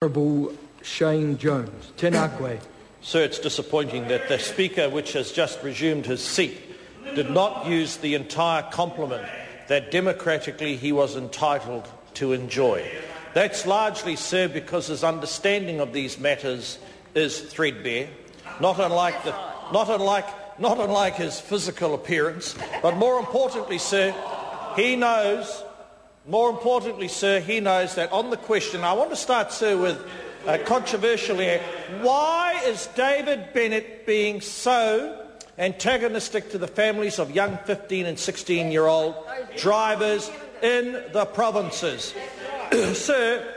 Honourable Shane Jones. Tēnā koe. Sir, it's disappointing that the Speaker, which has just resumed his seat, did not use the entire compliment that democratically he was entitled to enjoy. That's largely, sir, because his understanding of these matters is threadbare, not unlike his physical appearance, but more importantly, sir, he knows that on the question, I want to start, sir, with controversially, why is David Bennett being so antagonistic to the families of young 15 and 16-year-old drivers in the provinces? Sir,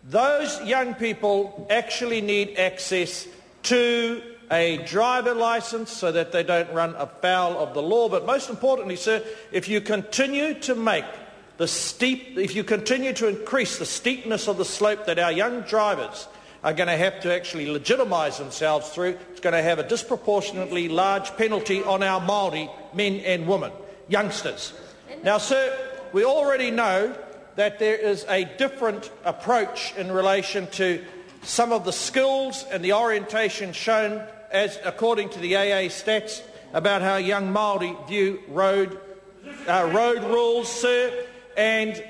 those young people actually need access to a driver licence so that they don't run afoul of the law. But most importantly, sir, if you continue to increase the steepness of the slope that our young drivers are going to have to actually legitimise themselves through, it's going to have a disproportionately large penalty on our Māori men and women, youngsters. Now, sir, we already know that there is a different approach in relation to some of the skills and the orientation shown, as according to the AA stats, about how young Māori view road rules, sir, and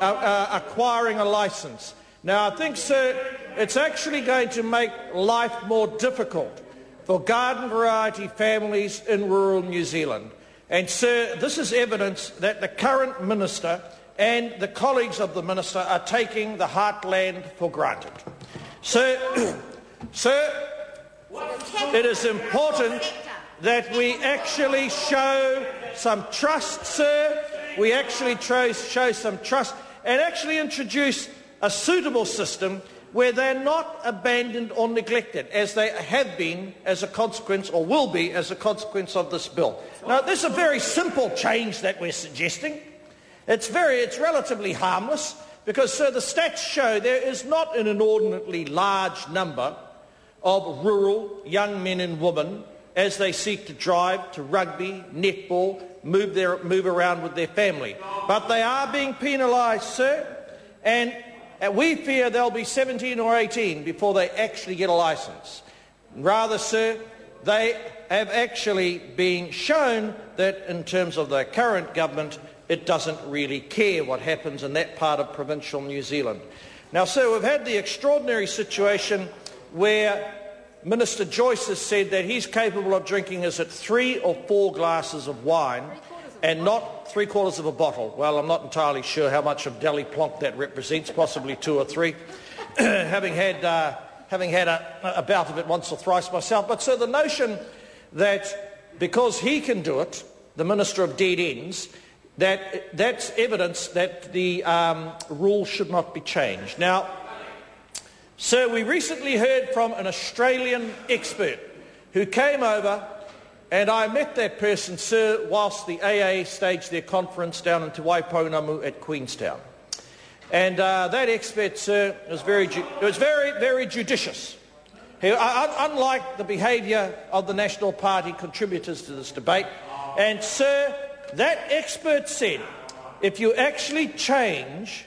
acquiring a licence. Now, I think, sir, it's actually going to make life more difficult for garden variety families in rural New Zealand. And, sir, this is evidence that the current minister and the colleagues of the minister are taking the heartland for granted. Sir, it is important that we actually show some trust, sir. We actually show some trust and actually introduce a suitable system where they're not abandoned or neglected, as they have been as a consequence, or will be as a consequence of this bill. Now, this is a very simple change that we're suggesting. It's relatively harmless because, sir, the stats show there is not an inordinately large number of rural young men and women as they seek to drive to rugby, netball, move around with their family. But they are being penalised, sir, and we fear they'll be 17 or 18 before they actually get a licence. Rather, sir, they have actually been shown that in terms of the current government, it doesn't really care what happens in that part of provincial New Zealand. Now, sir, we've had the extraordinary situation where Minister Joyce has said that he's capable of drinking, is it 3 or 4 glasses of wine and not 3/4 of a bottle? Well, I'm not entirely sure how much of Deli Plonk that represents, possibly 2 or 3, having had a bout of it once or thrice myself. But so the notion that because he can do it, the Minister of Dead Ends, that's evidence that the rule should not be changed. Now, sir, we recently heard from an Australian expert who came over, and I met that person, sir, whilst the AA staged their conference down in Te Waipounamu at Queenstown. And that expert, sir, was very judicious. Unlike the behaviour of the National Party contributors to this debate. And, sir, that expert said if you actually change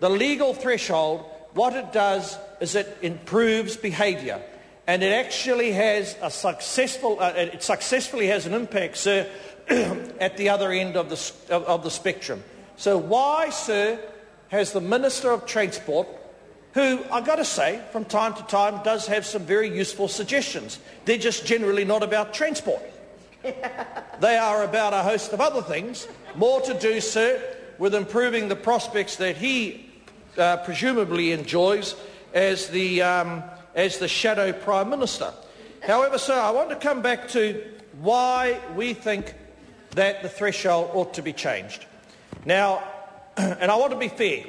the legal threshold, what it does is it improves behaviour, and it actually has it successfully has an impact, sir, at the other end of the spectrum. So why, sir, has the Minister of Transport, who I've got to say from time to time does have some very useful suggestions, they're just generally not about transport. They are about a host of other things, more to do, sir, with improving the prospects that he presumably enjoys as the shadow Prime Minister. However, sir, I want to come back to why we think that the threshold ought to be changed. Now, and I want to be fair,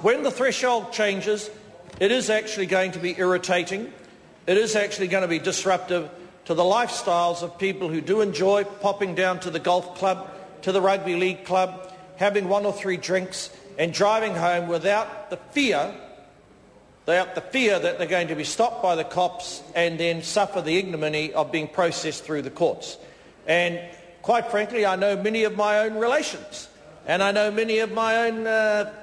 when the threshold changes, it is actually going to be irritating. It is actually going to be disruptive to the lifestyles of people who do enjoy popping down to the golf club, to the rugby league club, having 1 or 3 drinks and driving home without the fear that they're going to be stopped by the cops and then suffer the ignominy of being processed through the courts. And quite frankly, I know many of my own relations, and I know many of my own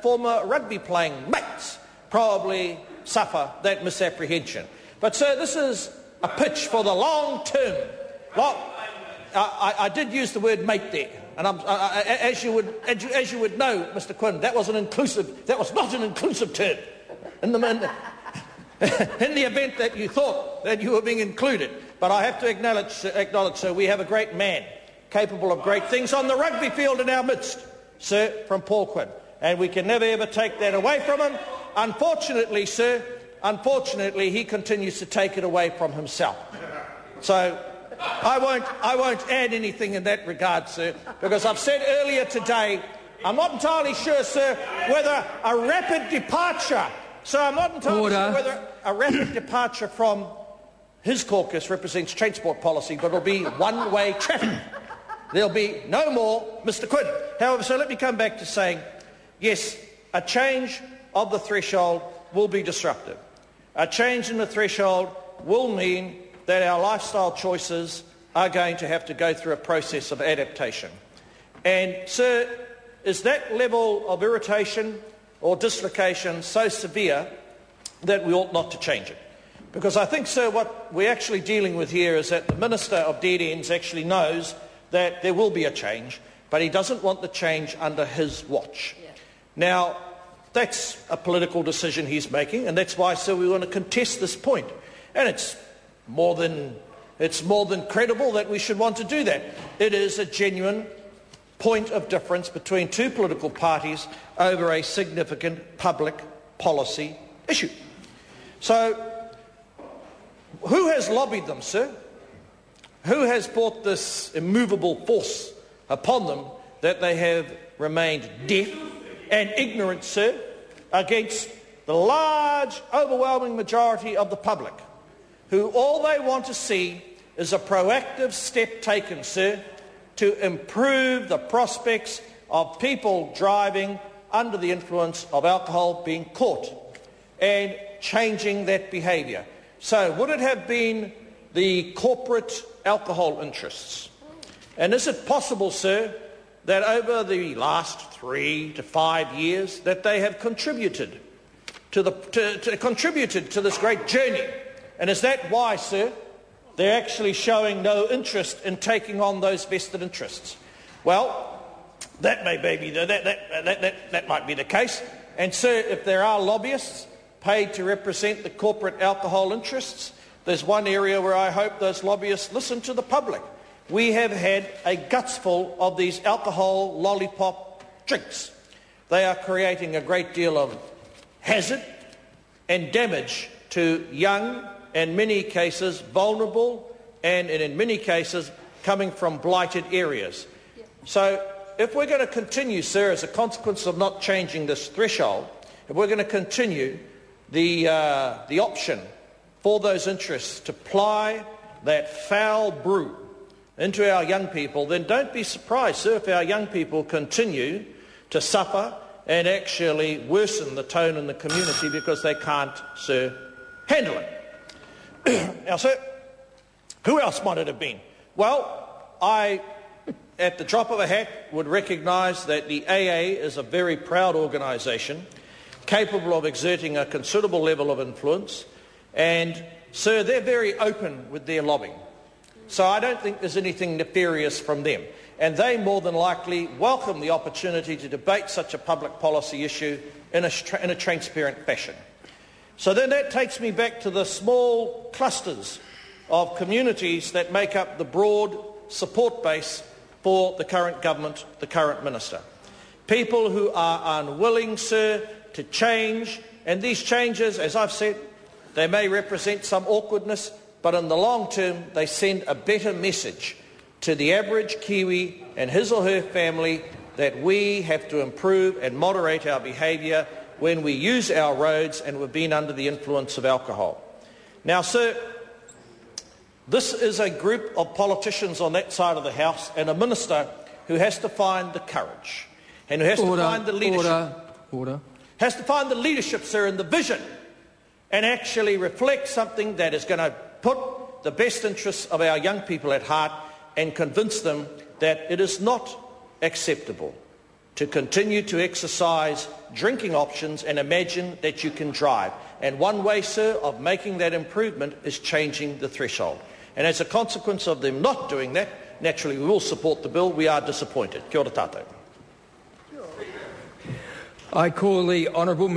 former rugby playing mates probably suffer that misapprehension. But, sir, this is a pitch for the long term. I did use the word mate there, and as you would know, Mr. Quinn, that was not an inclusive term. In the event that you thought that you were being included, but I have to acknowledge, sir, we have a great man capable of great things on the rugby field in our midst, sir, from Paul Quinn, and we can never ever take that away from him. Unfortunately, sir, he continues to take it away from himself. So I won't add anything in that regard, sir, because I've said earlier today, I'm not entirely sure, sir, whether a rapid departure, from his caucus represents transport policy, but it'll be one-way traffic. There'll be no more Mr. Quinn. However, so let me come back to saying, yes, a change of the threshold will be disruptive. A change in the threshold will mean that our lifestyle choices are going to have to go through a process of adaptation. And, sir, is that level of irritation or dislocation so severe that we ought not to change it? Because I think, sir, what we're actually dealing with here is that the Minister of Dead Ends actually knows that there will be a change, but he doesn't want the change under his watch. Yeah. Now, that's a political decision he's making, and that's why, sir, we want to contest this point. And it's more than credible that we should want to do that. It is a genuine point of difference between two political parties over a significant public policy issue. So, who has lobbied them, sir? Who has brought this immovable force upon them that they have remained deaf and ignorant, sir, against the large, overwhelming majority of the public, who all they want to see is a proactive step taken, sir, to improve the prospects of people driving under the influence of alcohol being caught and changing that behaviour. So would it have been the corporate alcohol interests? And is it possible, sir, that over the last 3 to 5 years that they have contributed to this great journey? And is that why, sir, they're actually showing no interest in taking on those vested interests? Well, that might be the case. And, sir, if there are lobbyists paid to represent the corporate alcohol interests, there's one area where I hope those lobbyists listen to the public. We have had a gutsful of these alcohol lollipop drinks. They are creating a great deal of hazard and damage to young, and in many cases vulnerable, and in many cases coming from blighted areas. So if we're going to continue, sir, as a consequence of not changing this threshold, if we're going to continue the option for those interests to ply that foul brew into our young people, then don't be surprised, sir, if our young people continue to suffer and actually worsen the tone in the community because they can't, sir, handle it. Now, sir, who else might it have been? Well, I, at the drop of a hat, would recognise that the AA is a very proud organisation, capable of exerting a considerable level of influence, and, sir, they're very open with their lobbying. So I don't think there's anything nefarious from them. And they more than likely welcome the opportunity to debate such a public policy issue in a transparent fashion. So then that takes me back to the small clusters of communities that make up the broad support base for the current government, the current minister. People who are unwilling, sir, to change, and these changes, as I've said, they may represent some awkwardness, but in the long term they send a better message to the average Kiwi and his or her family that we have to improve and moderate our behaviour when we use our roads and we've been under the influence of alcohol. Now, sir, this is a group of politicians on that side of the House and a minister who has to find the courage and who has to find the leadership. Has to find the leadership, sir, and the vision, and actually reflect something that is going to put the best interests of our young people at heart and convince them that it is not acceptable to continue to exercise drinking options and imagine that you can drive. And one way, sir, of making that improvement is changing the threshold. And as a consequence of them not doing that, naturally we will support the bill. We are disappointed. Kia ora tātou. I call the honourable